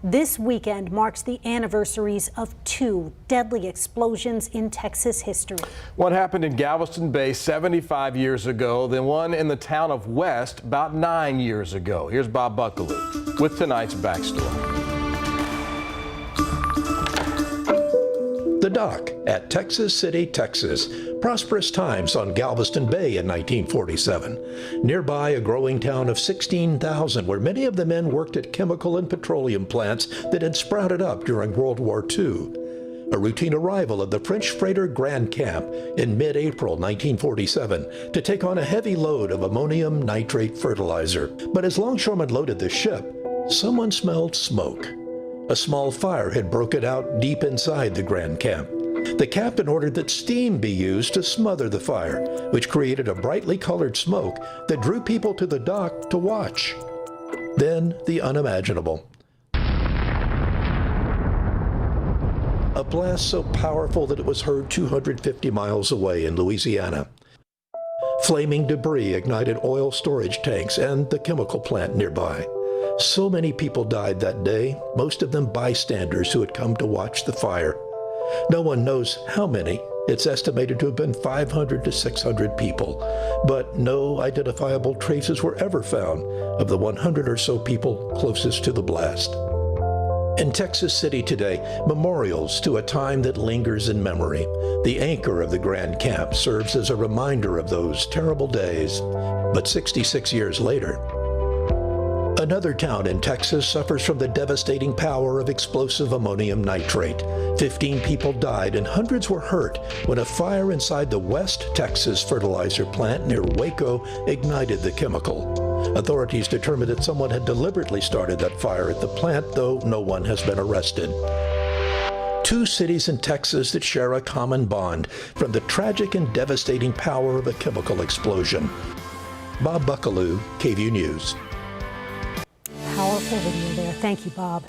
This weekend marks the anniversaries of two deadly explosions in Texas history. One happened in Galveston Bay 75 years ago, then one in the town of West about 9 years ago. Here's Bob Buckaloo with tonight's backstory. The Dock at Texas City, Texas. Prosperous times on Galveston Bay in 1947. Nearby, a growing town of 16,000 where many of the men worked at chemical and petroleum plants that had sprouted up during World War II. A routine arrival of the French freighter Grand Camp in mid-April 1947 to take on a heavy load of ammonium nitrate fertilizer. But as longshoremen loaded the ship, someone smelled smoke. A small fire had broken out deep inside the Grand Camp. The captain ordered that steam be used to smother the fire, which created a brightly colored smoke that drew people to the dock to watch. Then the unimaginable. A blast so powerful that it was heard 250 miles away in Louisiana. Flaming debris ignited oil storage tanks and the chemical plant nearby. So many people died that day, most of them bystanders who had come to watch the fire. No one knows how many. It's estimated to have been 500 to 600 people, but no identifiable traces were ever found of the 100 or so people closest to the blast. In Texas City today, memorials to a time that lingers in memory. The anchor of the Grand Camp serves as a reminder of those terrible days. But 66 years later, another town in Texas suffers from the devastating power of explosive ammonium nitrate. 15 people died and hundreds were hurt when a fire inside the West Texas fertilizer plant near Waco ignited the chemical. Authorities determined that someone had deliberately started that fire at the plant, though no one has been arrested. Two cities in Texas that share a common bond from the tragic and devastating power of a chemical explosion. Bob Buckaloo, KVUE News. Powerful video there. Thank you, Bob.